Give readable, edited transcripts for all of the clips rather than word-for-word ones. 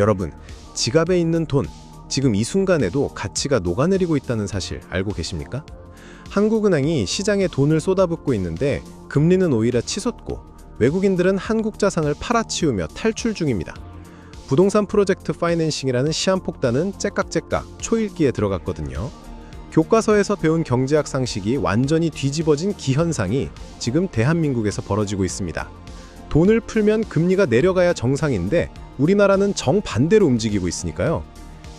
여러분, 지갑에 있는 돈, 지금 이 순간에도 가치가 녹아내리고 있다는 사실 알고 계십니까? 한국은행이 시장에 돈을 쏟아붓고 있는데 금리는 오히려 치솟고 외국인들은 한국 자산을 팔아치우며 탈출 중입니다. 부동산 프로젝트 파이낸싱이라는 시한폭탄은 째깍째깍 초읽기에 들어갔거든요. 교과서에서 배운 경제학 상식이 완전히 뒤집어진 기현상이 지금 대한민국에서 벌어지고 있습니다. 돈을 풀면 금리가 내려가야 정상인데 우리나라는 정반대로 움직이고 있으니까요.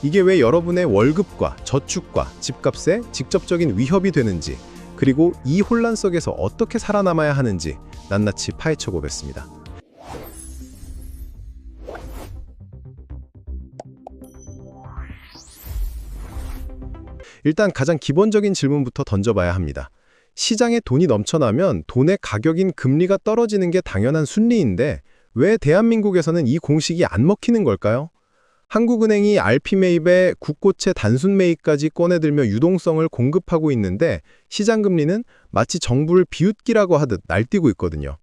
이게 왜 여러분의 월급과 저축과 집값에 직접적인 위협이 되는지, 그리고 이 혼란 속에서 어떻게 살아남아야 하는지 낱낱이 파헤쳐 보겠습니다. 일단 가장 기본적인 질문부터 던져봐야 합니다. 시장에 돈이 넘쳐나면 돈의 가격인 금리가 떨어지는 게 당연한 순리인데 왜 대한민국에서는 이 공식이 안 먹히는 걸까요? 한국은행이 RP 매입에 국고채 단순 매입까지 꺼내들며 유동성을 공급하고 있는데 시장 금리는 마치 정부를 비웃기라고 하듯 날뛰고 있거든요.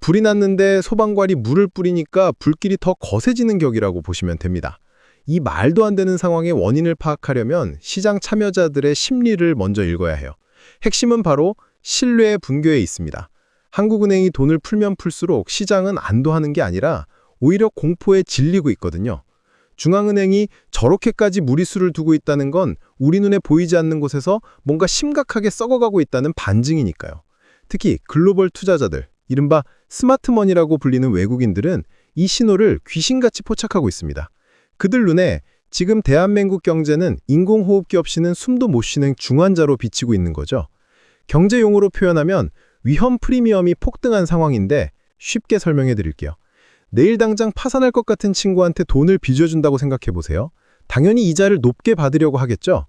불이 났는데 소방관이 물을 뿌리니까 불길이 더 거세지는 격이라고 보시면 됩니다. 이 말도 안 되는 상황의 원인을 파악하려면 시장 참여자들의 심리를 먼저 읽어야 해요. 핵심은 바로 신뢰의 붕괴에 있습니다. 한국은행이 돈을 풀면 풀수록 시장은 안도하는 게 아니라 오히려 공포에 질리고 있거든요. 중앙은행이 저렇게까지 무리수를 두고 있다는 건 우리 눈에 보이지 않는 곳에서 뭔가 심각하게 썩어가고 있다는 반증이니까요. 특히 글로벌 투자자들, 이른바 스마트머니라고 불리는 외국인들은 이 신호를 귀신같이 포착하고 있습니다. 그들 눈에 지금 대한민국 경제는 인공호흡기 없이는 숨도 못 쉬는 중환자로 비치고 있는 거죠. 경제용어로 표현하면 위험 프리미엄이 폭등한 상황인데 쉽게 설명해 드릴게요. 내일 당장 파산할 것 같은 친구한테 돈을 빚어준다고 생각해 보세요. 당연히 이자를 높게 받으려고 하겠죠.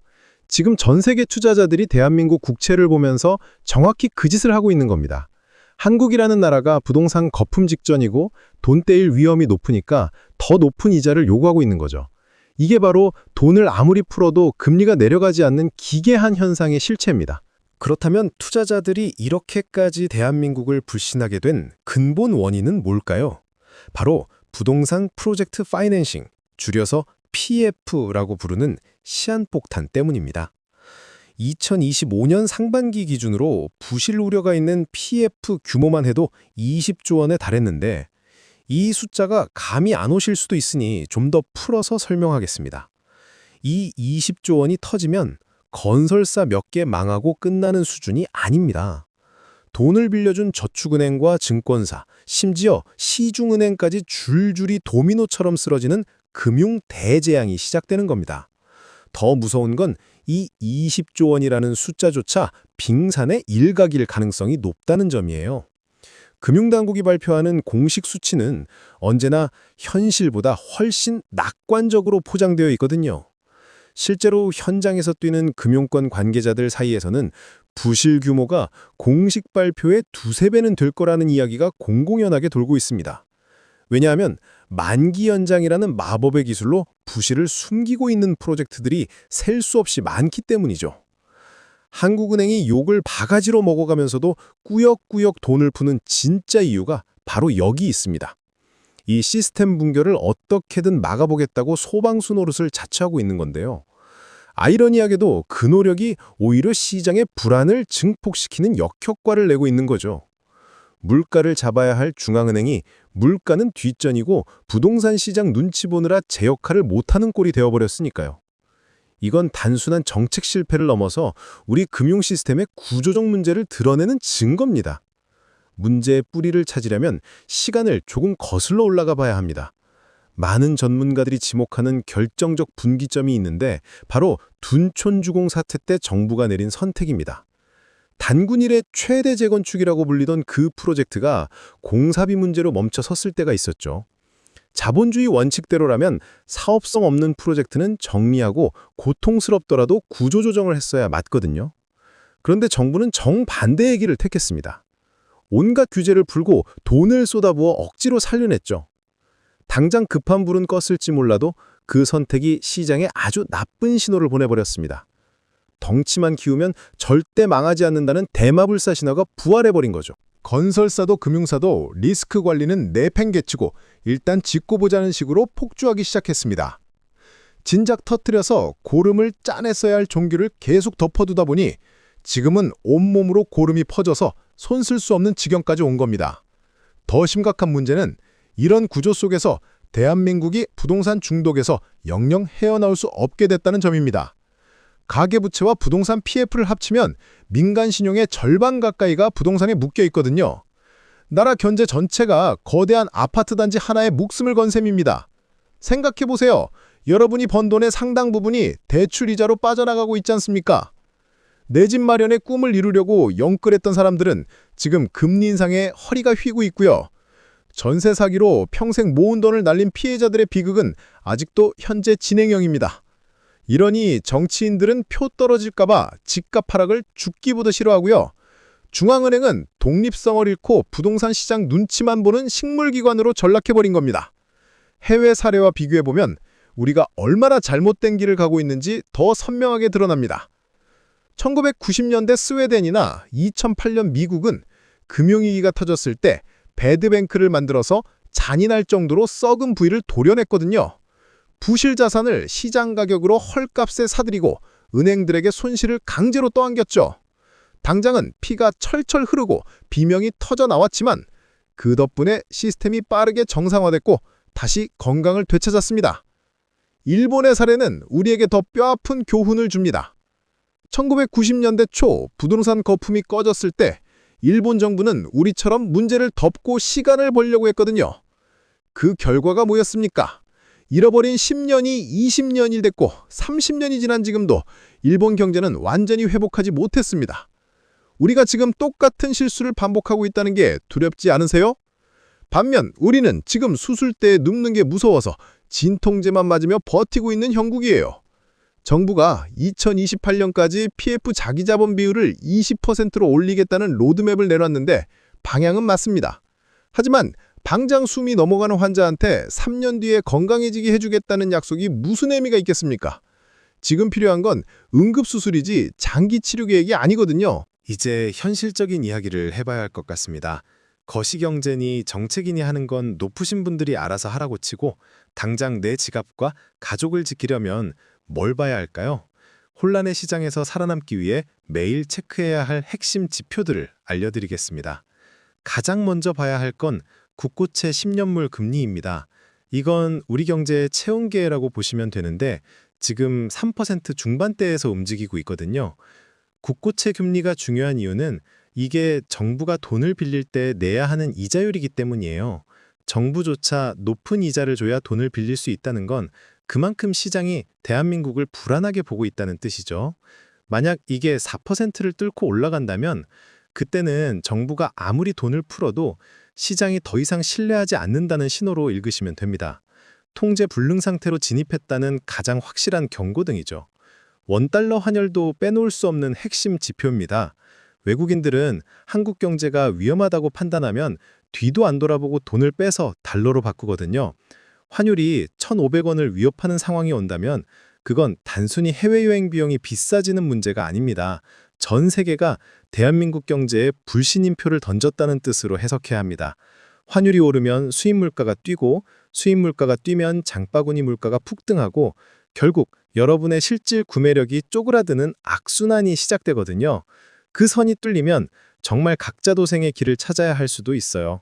지금 전 세계 투자자들이 대한민국 국채를 보면서 정확히 그 짓을 하고 있는 겁니다. 한국이라는 나라가 부동산 거품 직전이고 돈 떼일 위험이 높으니까 더 높은 이자를 요구하고 있는 거죠. 이게 바로 돈을 아무리 풀어도 금리가 내려가지 않는 기괴한 현상의 실체입니다. 그렇다면 투자자들이 이렇게까지 대한민국을 불신하게 된 근본 원인은 뭘까요? 바로 부동산 프로젝트 파이낸싱, 줄여서 PF라고 부르는 시한폭탄 때문입니다. 2025년 상반기 기준으로 부실 우려가 있는 PF 규모만 해도 20조 원에 달했는데 이 숫자가 감이 안 오실 수도 있으니 좀 더 풀어서 설명하겠습니다. 이 20조 원이 터지면 건설사 몇 개 망하고 끝나는 수준이 아닙니다. 돈을 빌려준 저축은행과 증권사, 심지어 시중은행까지 줄줄이 도미노처럼 쓰러지는 금융 대재앙이 시작되는 겁니다. 더 무서운 건 이 20조 원이라는 숫자조차 빙산의 일각일 가능성이 높다는 점이에요. 금융당국이 발표하는 공식 수치는 언제나 현실보다 훨씬 낙관적으로 포장되어 있거든요. 실제로 현장에서 뛰는 금융권 관계자들 사이에서는 부실 규모가 공식 발표의 두세 배는 될 거라는 이야기가 공공연하게 돌고 있습니다. 왜냐하면 만기 연장이라는 마법의 기술로 부실을 숨기고 있는 프로젝트들이 셀 수 없이 많기 때문이죠. 한국은행이 욕을 바가지로 먹어가면서도 꾸역꾸역 돈을 푸는 진짜 이유가 바로 여기 있습니다. 이 시스템 붕괴를 어떻게든 막아보겠다고 소방수 노릇을 자처하고 있는 건데요. 아이러니하게도 그 노력이 오히려 시장의 불안을 증폭시키는 역효과를 내고 있는 거죠. 물가를 잡아야 할 중앙은행이 물가는 뒷전이고 부동산 시장 눈치 보느라 제 역할을 못하는 꼴이 되어버렸으니까요. 이건 단순한 정책 실패를 넘어서 우리 금융 시스템의 구조적 문제를 드러내는 증거입니다. 문제의 뿌리를 찾으려면 시간을 조금 거슬러 올라가 봐야 합니다. 많은 전문가들이 지목하는 결정적 분기점이 있는데 바로 둔촌주공 사태 때 정부가 내린 선택입니다. 단군 이래 최대 재건축이라고 불리던 그 프로젝트가 공사비 문제로 멈춰 섰을 때가 있었죠. 자본주의 원칙대로라면 사업성 없는 프로젝트는 정리하고 고통스럽더라도 구조조정을 했어야 맞거든요. 그런데 정부는 정반대의 길을 택했습니다. 온갖 규제를 풀고 돈을 쏟아부어 억지로 살려냈죠. 당장 급한 불은 껐을지 몰라도 그 선택이 시장에 아주 나쁜 신호를 보내버렸습니다. 덩치만 키우면 절대 망하지 않는다는 대마불사 신화가 부활해버린 거죠. 건설사도 금융사도 리스크 관리는 내팽개치고 일단 짓고 보자는 식으로 폭주하기 시작했습니다. 진작 터뜨려서 고름을 짜냈어야 할 종규를 계속 덮어두다 보니 지금은 온몸으로 고름이 퍼져서 손 쓸 수 없는 지경까지 온 겁니다. 더 심각한 문제는 이런 구조 속에서 대한민국이 부동산 중독에서 영영 헤어나올 수 없게 됐다는 점입니다. 가계부채와 부동산 PF를 합치면 민간 신용의 절반 가까이가 부동산에 묶여 있거든요. 나라 경제 전체가 거대한 아파트 단지 하나에 목숨을 건 셈입니다. 생각해보세요. 여러분이 번 돈의 상당 부분이 대출 이자로 빠져나가고 있지 않습니까? 내 집 마련의 꿈을 이루려고 영끌했던 사람들은 지금 금리 인상에 허리가 휘고 있고요. 전세 사기로 평생 모은 돈을 날린 피해자들의 비극은 아직도 현재 진행형입니다. 이러니 정치인들은 표 떨어질까봐 집값 하락을 죽기보다 싫어하고요. 중앙은행은 독립성을 잃고 부동산 시장 눈치만 보는 식물기관으로 전락해버린 겁니다. 해외 사례와 비교해보면 우리가 얼마나 잘못된 길을 가고 있는지 더 선명하게 드러납니다. 1990년대 스웨덴이나 2008년 미국은 금융위기가 터졌을 때 배드뱅크를 만들어서 잔인할 정도로 썩은 부위를 도려냈거든요. 부실 자산을 시장 가격으로 헐값에 사들이고 은행들에게 손실을 강제로 떠안겼죠. 당장은 피가 철철 흐르고 비명이 터져 나왔지만 그 덕분에 시스템이 빠르게 정상화됐고 다시 건강을 되찾았습니다. 일본의 사례는 우리에게 더 뼈아픈 교훈을 줍니다. 1990년대 초 부동산 거품이 꺼졌을 때 일본 정부는 우리처럼 문제를 덮고 시간을 벌려고 했거든요. 그 결과가 뭐였습니까? 잃어버린 10년이 20년이 됐고 30년이 지난 지금도 일본 경제는 완전히 회복하지 못했습니다. 우리가 지금 똑같은 실수를 반복하고 있다는 게 두렵지 않으세요? 반면 우리는 지금 수술대에 눕는 게 무서워서 진통제만 맞으며 버티고 있는 형국이에요. 정부가 2028년까지 PF 자기자본 비율을 20%로 올리겠다는 로드맵을 내놨는데 방향은 맞습니다. 하지만 당장 숨이 넘어가는 환자한테 3년 뒤에 건강해지게 해주겠다는 약속이 무슨 의미가 있겠습니까? 지금 필요한 건 응급수술이지 장기 치료 계획이 아니거든요. 이제 현실적인 이야기를 해봐야 할 것 같습니다. 거시경제니 정책이니 하는 건 높으신 분들이 알아서 하라고 치고 당장 내 지갑과 가족을 지키려면 뭘 봐야 할까요? 혼란의 시장에서 살아남기 위해 매일 체크해야 할 핵심 지표들을 알려드리겠습니다. 가장 먼저 봐야 할 건 국고채 10년물 금리입니다. 이건 우리 경제의 체온계라고 보시면 되는데 지금 3% 중반대에서 움직이고 있거든요. 국고채 금리가 중요한 이유는 이게 정부가 돈을 빌릴 때 내야 하는 이자율이기 때문이에요. 정부조차 높은 이자를 줘야 돈을 빌릴 수 있다는 건 그만큼 시장이 대한민국을 불안하게 보고 있다는 뜻이죠. 만약 이게 4%를 뚫고 올라간다면 그때는 정부가 아무리 돈을 풀어도 시장이 더 이상 신뢰하지 않는다는 신호로 읽으시면 됩니다. 통제 불능 상태로 진입했다는 가장 확실한 경고등이죠. 원달러 환율도 빼놓을 수 없는 핵심 지표입니다. 외국인들은 한국 경제가 위험하다고 판단하면 뒤도 안 돌아보고 돈을 빼서 달러로 바꾸거든요. 환율이 1,500원을 위협하는 상황이 온다면 그건 단순히 해외여행 비용이 비싸지는 문제가 아닙니다. 전 세계가 대한민국 경제에 불신임표를 던졌다는 뜻으로 해석해야 합니다. 환율이 오르면 수입 물가가 뛰고 수입 물가가 뛰면 장바구니 물가가 폭등하고 결국 여러분의 실질 구매력이 쪼그라드는 악순환이 시작되거든요. 그 선이 뚫리면 정말 각자 도생의 길을 찾아야 할 수도 있어요.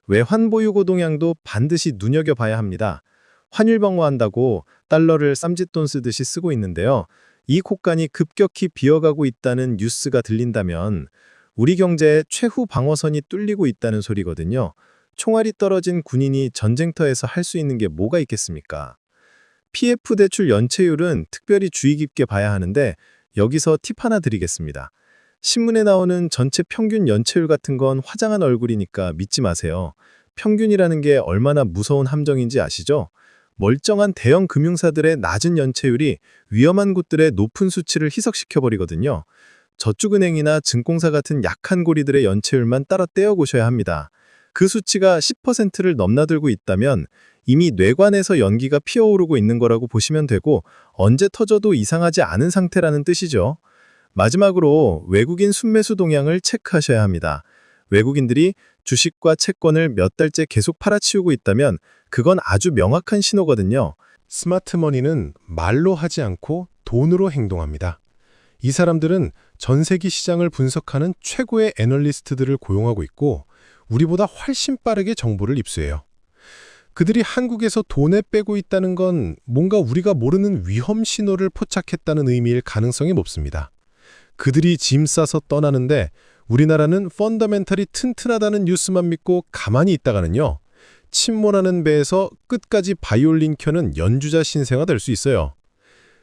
외환보유고 동향도 반드시 눈여겨봐야 합니다. 환율 방어한다고 달러를 쌈짓돈 쓰듯이 쓰고 있는데요. 이 곳간이 급격히 비어가고 있다는 뉴스가 들린다면 우리 경제의 최후 방어선이 뚫리고 있다는 소리거든요. 총알이 떨어진 군인이 전쟁터에서 할 수 있는 게 뭐가 있겠습니까? PF 대출 연체율은 특별히 주의 깊게 봐야 하는데 여기서 팁 하나 드리겠습니다. 신문에 나오는 전체 평균 연체율 같은 건 화장한 얼굴이니까 믿지 마세요. 평균이라는 게 얼마나 무서운 함정인지 아시죠? 멀쩡한 대형 금융사들의 낮은 연체율이 위험한 곳들의 높은 수치를 희석시켜버리거든요. 저축은행이나 증권사 같은 약한 고리들의 연체율만 따라 떼어보셔야 합니다. 그 수치가 10%를 넘나들고 있다면 이미 뇌관에서 연기가 피어오르고 있는 거라고 보시면 되고 언제 터져도 이상하지 않은 상태라는 뜻이죠. 마지막으로 외국인 순매수 동향을 체크하셔야 합니다. 외국인들이 주식과 채권을 몇 달째 계속 팔아치우고 있다면 그건 아주 명확한 신호거든요. 스마트머니는 말로 하지 않고 돈으로 행동합니다. 이 사람들은 전 세계 시장을 분석하는 최고의 애널리스트들을 고용하고 있고 우리보다 훨씬 빠르게 정보를 입수해요. 그들이 한국에서 돈을 빼고 있다는 건 뭔가 우리가 모르는 위험 신호를 포착했다는 의미일 가능성이 높습니다. 그들이 짐 싸서 떠나는데 우리나라는 펀더멘털이 튼튼하다는 뉴스만 믿고 가만히 있다가는요. 침몰하는 배에서 끝까지 바이올린 켜는 연주자 신세가 될 수 있어요.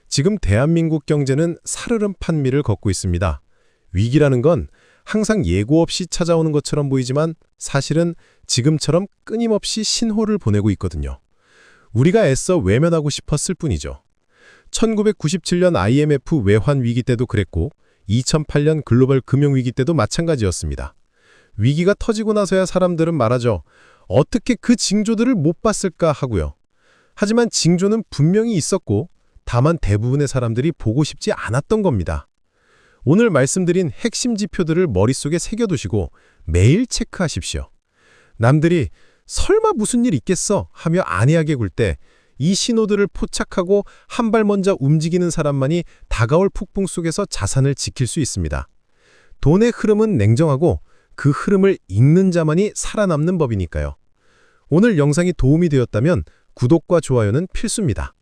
지금 대한민국 경제는 살얼음 판미를 걷고 있습니다. 위기라는 건 항상 예고 없이 찾아오는 것처럼 보이지만 사실은 지금처럼 끊임없이 신호를 보내고 있거든요. 우리가 애써 외면하고 싶었을 뿐이죠. 1997년 IMF 외환 위기 때도 그랬고 2008년 글로벌 금융위기 때도 마찬가지였습니다. 위기가 터지고 나서야 사람들은 말하죠. 어떻게 그 징조들을 못 봤을까 하고요. 하지만 징조는 분명히 있었고 다만 대부분의 사람들이 보고 싶지 않았던 겁니다. 오늘 말씀드린 핵심 지표들을 머릿속에 새겨두시고 매일 체크하십시오. 남들이 설마 무슨 일 있겠어 하며 안이하게 굴 때 이 신호들을 포착하고 한 발 먼저 움직이는 사람만이 다가올 폭풍 속에서 자산을 지킬 수 있습니다. 돈의 흐름은 냉정하고 그 흐름을 읽는 자만이 살아남는 법이니까요. 오늘 영상이 도움이 되었다면 구독과 좋아요는 필수입니다.